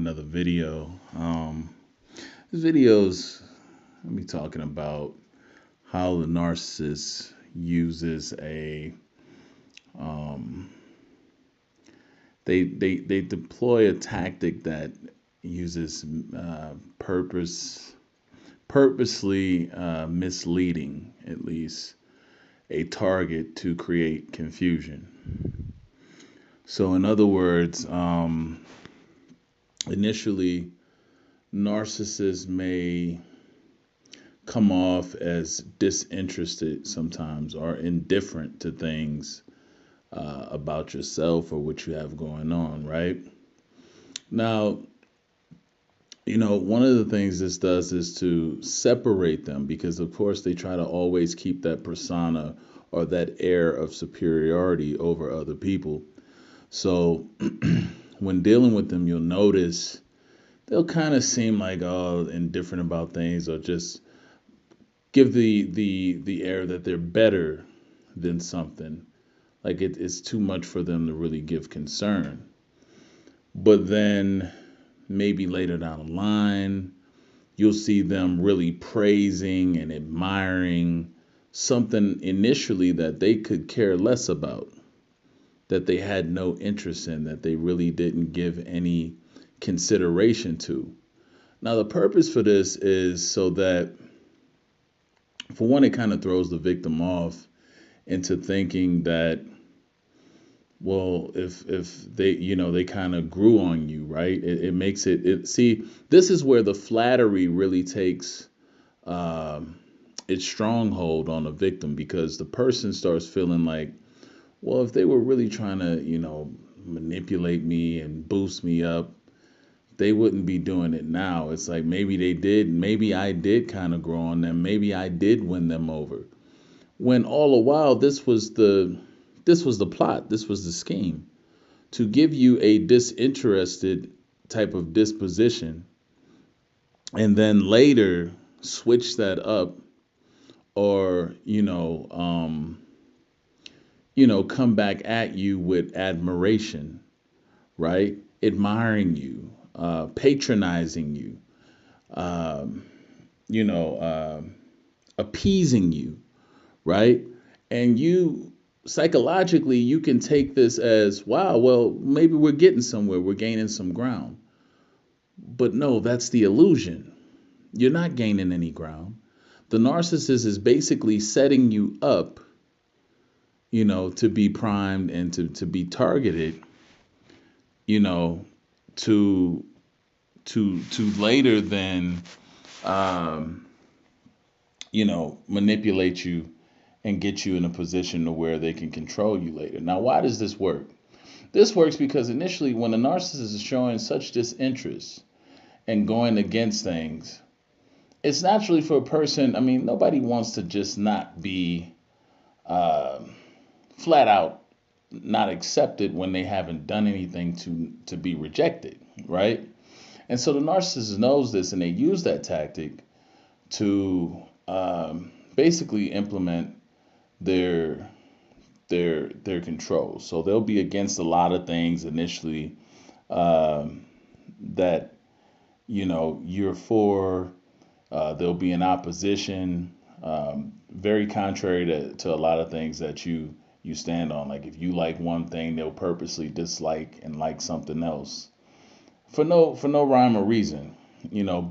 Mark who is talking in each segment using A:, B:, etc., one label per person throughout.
A: another video. This video's gonna be talking about how the narcissist uses a um, they deploy a tactic that uses purposely misleading at least a target to create confusion. So in other words, initially narcissists may come off as disinterested sometimes or indifferent to things about yourself or what you have going on, right? Now, one of the things this does is to separate them because, of course, they try to always keep that persona or that air of superiority over other people. So, when dealing with them, you'll notice they'll kind of seem like indifferent about things or just give the air that they're better than something. Like it's too much for them to really give concern. But then maybe later down the line, you'll see them really praising and admiring something initially that they could care less about, that they had no interest in, that they really didn't give any consideration to. Now, the purpose for this is so that, for one, it kind of throws the victim off into thinking that, well, if they they kind of grew on you, right? It makes it see, this is where the flattery really takes um its stronghold on the victim, because the person starts feeling like, well, if they were really trying to manipulate me and boost me up, they wouldn't be doing it now. It's like maybe they did, maybe I did kind of grow on them, maybe I did win them over, when all the while this was the plot, this was the scheme, to give you a disinterested type of disposition, and then later switch that up, or come back at you with admiration, right? Admiring you, patronizing you, um, you know, uh, appeasing you, right? And you, psychologically, you can take this as, wow, well, maybe we're getting somewhere, we're gaining some ground. But no, that's the illusion. You're not gaining any ground. The narcissist is basically setting you up, to be primed and to be targeted, you know, to to later then um, manipulate you and get you in a position to where they can control you later. Now, why does this work? This works because initially, when a narcissist is showing such disinterest and going against things, it's naturally for a person. I mean, nobody wants to just not be um flat out not accepted when they haven't done anything to be rejected, right? And so the narcissist knows this, and they use that tactic to basically implement their their control. So they'll be against a lot of things initially um, that you're for. They'll be in opposition, very contrary to a lot of things that you stand on. Like if you like one thing, they'll purposely dislike and like something else for no rhyme or reason.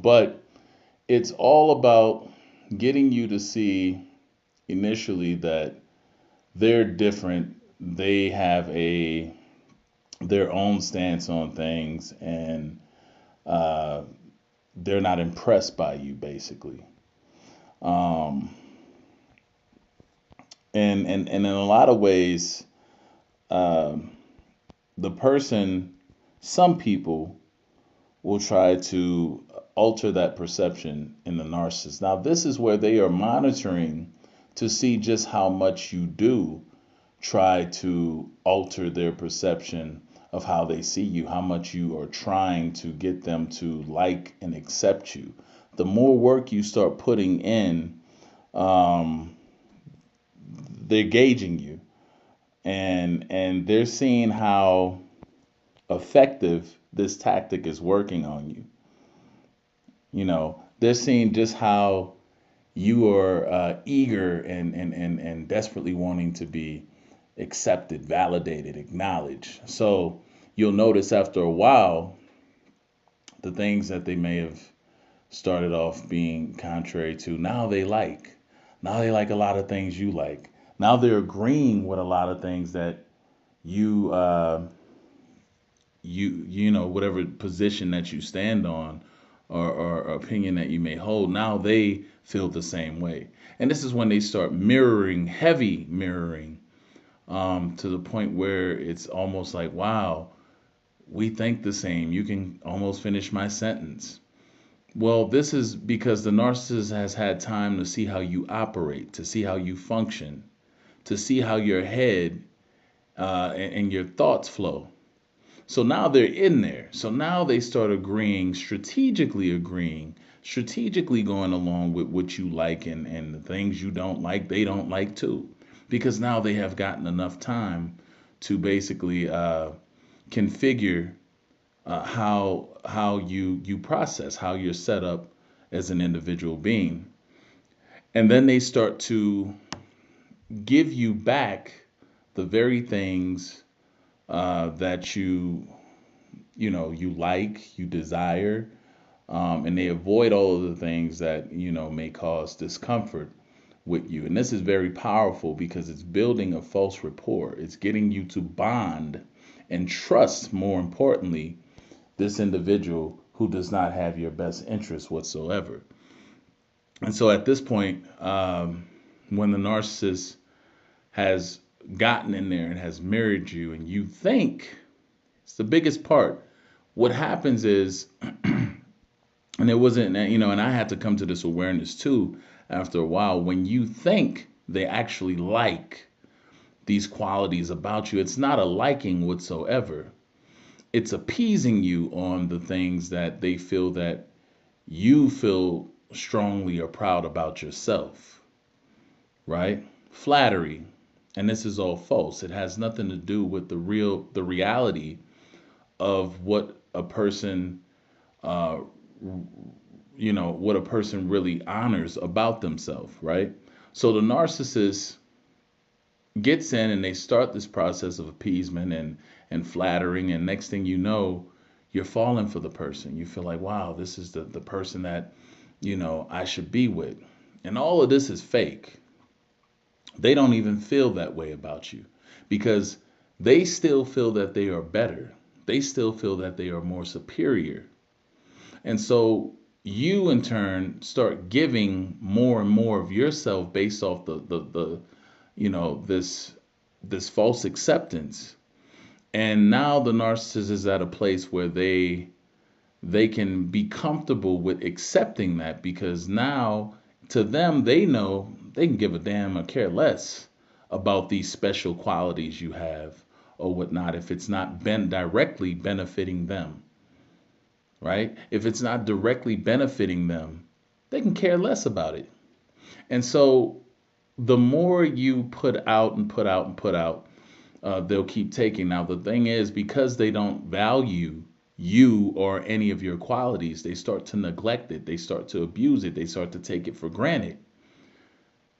A: But it's all about getting you to see initially that they're different. They have a their own stance on things, and uh, they're not impressed by you, basically. Um, and in a lot of ways, um, the person, some people will try to alter that perception in the narcissist. Now, this is where they are monitoring to see just how much you do try to alter their perception of how they see you, how much you are trying to get them to like and accept you. The more work you start putting in, um, they're gauging you, and they're seeing how effective this tactic is working on you. They're seeing just how you are eager and desperately wanting to be accepted, validated, acknowledged. So you'll notice after a while, the things that they may have started off being contrary to, now they like. Now they like a lot of things you like. Now they're agreeing with a lot of things that you, whatever position that you stand on, or opinion that you may hold, now they feel the same way. And this is when they start mirroring, heavy mirroring, to the point where it's almost like, wow, we think the same. You can almost finish my sentence. Well, this is because the narcissist has had time to see how you operate, to see how you function, to see how your head and your thoughts flow. So now they're in there. So now they start agreeing, strategically going along with what you like, and the things you don't like, they don't like too. Because now they have gotten enough time to basically configure how you process, how you're set up as an individual being. And then they start to give you back the very things that you like, you desire, and they avoid all of the things that may cause discomfort with you. And this is very powerful because it's building a false rapport. It's getting you to bond and trust, more importantly, this individual who does not have your best interest whatsoever. And so at this point, when the narcissist has gotten in there and has mirrored you, and you think, it's the biggest part, what happens is, and it wasn't, and I had to come to this awareness too after a while, when you think they actually like these qualities about you, it's not a liking whatsoever. It's appeasing you on the things that they feel that you feel strongly or proud about yourself, right? Flattery. And this is all false. It has nothing to do with the reality of what a person, uh, what a person really honors about themselves, right? So the narcissist gets in and they start this process of appeasement and flattering, and next thing you know, you're falling for the person. You feel like, wow, this is the person that I should be with. And all of this is fake. They don't even feel that way about you because they still feel that they are better. They still feel that they are more superior. And so you in turn start giving more and more of yourself based off the this false acceptance. And now the narcissist is at a place where they can be comfortable with accepting that, because now to them, they know they can give a damn or care less about these special qualities you have or whatnot if it's not been directly benefiting them, right? If it's not directly benefiting them, they can care less about it. And so the more you put out and put out and put out, they'll keep taking. Now, the thing is, because they don't value you or any of your qualities, they start to neglect it. They start to abuse it. They start to take it for granted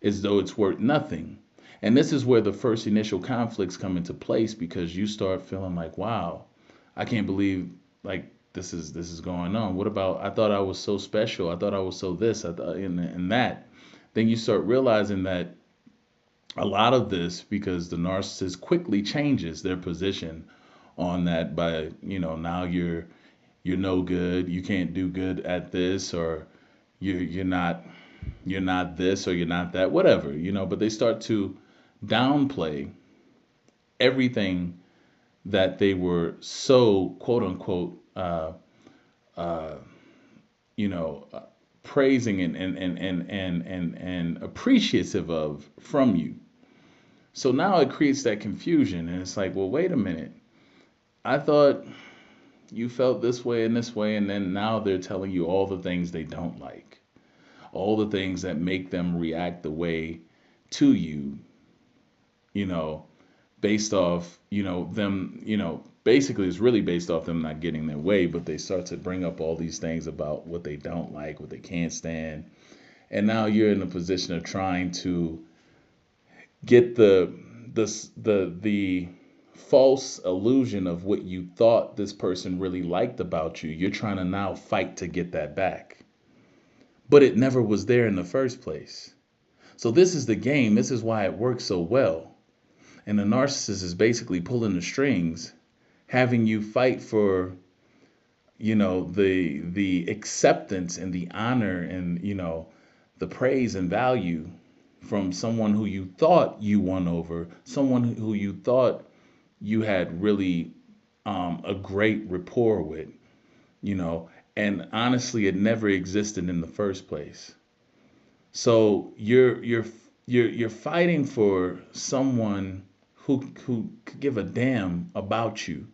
A: as though it's worth nothing. And this is where the first initial conflicts come into place, because you start feeling like, wow, I can't believe like this is going on. What about, I thought I was so special. I thought I was so this, I thought, and that. Then you start realizing that a lot of this, because the narcissist quickly changes their position on that by, now you're no good, you can't do good at this, or you're not this, or you're not that, whatever, but they start to downplay everything that they were so quote unquote uh, you know uh, praising and appreciative of from you. So now it creates that confusion, and it's like, well, wait a minute. I thought you felt this way, and then now they're telling you all the things they don't like, all the things that make them react the way to you, you know, based off, them, basically it's really based off them not getting their way, but they start to bring up all these things about what they don't like, what they can't stand. And now you're in a position of trying to get the false illusion of what you thought this person really liked about you. You're trying to now fight to get that back. But it never was there in the first place. So this is the game. This is why it works so well. And the narcissist is basically pulling the strings, having you fight for, the acceptance and the honor and, the praise and value from someone who you thought you won over, someone who you thought you had really a great rapport with, you know, and honestly, it never existed in the first place. So you're fighting for someone who could give a damn about you,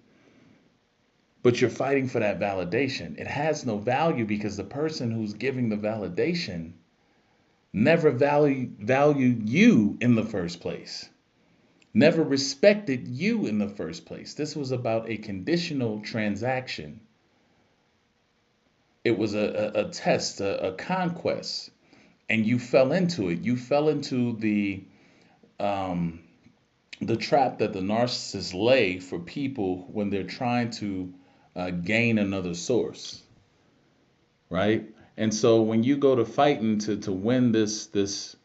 A: but you're fighting for that validation. It has no value because the person who's giving the validation never valued you in the first place, never respected you in the first place. This was about a conditional transaction. It was a test, a conquest, and you fell into it. You fell into um, the trap that the narcissists lay for people when they're trying to gain another source, right? And so when you go to fighting to win this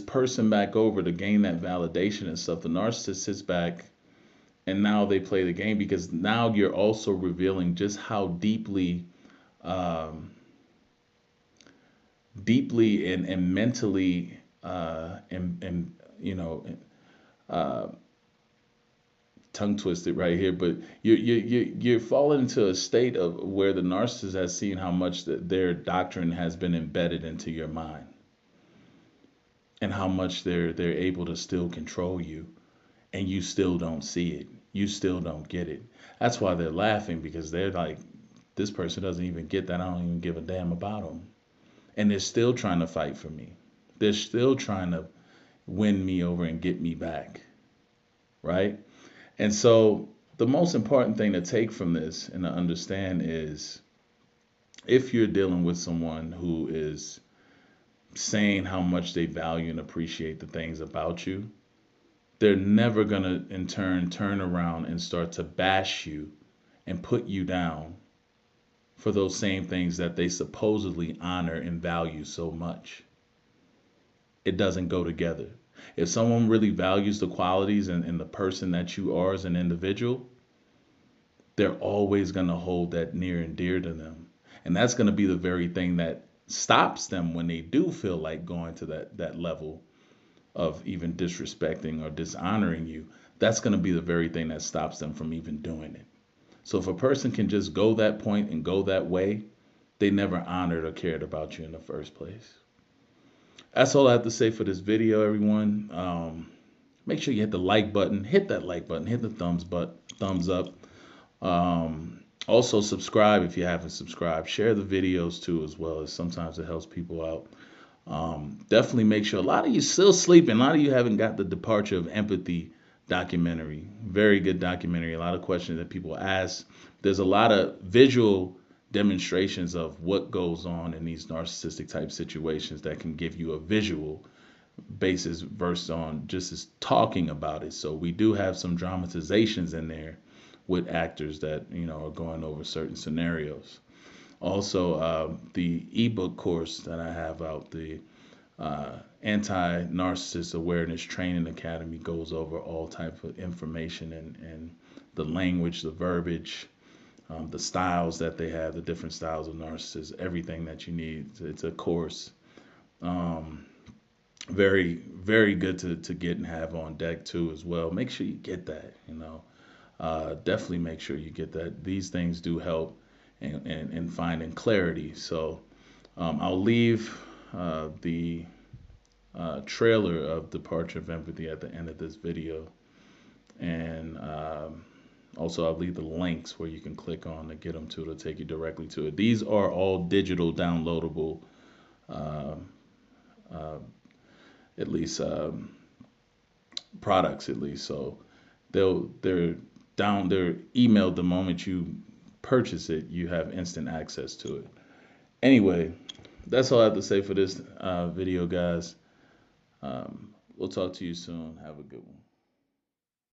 A: person back over to gain that validation and stuff, the narcissist sits back and now they play the game because now you're also revealing just how um, deeply and mentally and uh, tongue twisted right here, but you're falling into a state of where the narcissist has seen how much that their doctrine has been embedded into your mind and how much they're able to still control you, and you still don't see it. You still don't get it. That's why they're laughing, because they're like, this person doesn't even get that I don't even give a damn about them. And they're still trying to fight for me. They're still trying to win me over and get me back. Right. And so the most important thing to take from this and to understand is, if you're dealing with someone who is saying how much they value and appreciate the things about you, they're never going to in turn around and start to bash you and put you down for those same things that they supposedly honor and value so much. It doesn't go together. If someone really values the qualities and the person that you are as an individual, they're always going to hold that near and dear to them. And that's going to be the very thing that stops them when they do feel like going to that level of even disrespecting or dishonoring you. That's going to be the very thing that stops them from even doing it. So if a person can just go that point and go that way, they never honored or cared about you in the first place. That's all I have to say for this video, everyone. Make sure you hit the like button, hit that like button, hit the thumbs up. Also subscribe if you haven't subscribed. Share the videos too, as well, as sometimes it helps people out. Definitely make sure. A lot of you still sleeping. A lot of you haven't got the Departure of Empathy documentary. Very good documentary. A lot of questions that people ask. There's a lot of visual demonstrations of what goes on in these narcissistic type situations that can give you a visual basis versus on just as talking about it. So we do have some dramatizations in there with actors that are going over certain scenarios. Also, the ebook course that I have out, the Anti-Narcissist Awareness Training Academy, goes over all type of information and the language, the verbiage, the styles that they have, the different styles of narcissists, everything that you need. It's a course. Um, Very, very good to get and have on deck too as well. Make sure you get that. Definitely make sure you get that. These things do help in finding clarity. So I'll leave the trailer of Departure of Empathy at the end of this video. And also I'll leave the links where you can click on to get them to take you directly to it. These are all digital downloadable, uh, uh, at least products at least. So they're down, they're emailed the moment you purchase it. You have instant access to it. Anyway, that's all I have to say for this video, guys. We'll talk to you soon. Have a good one.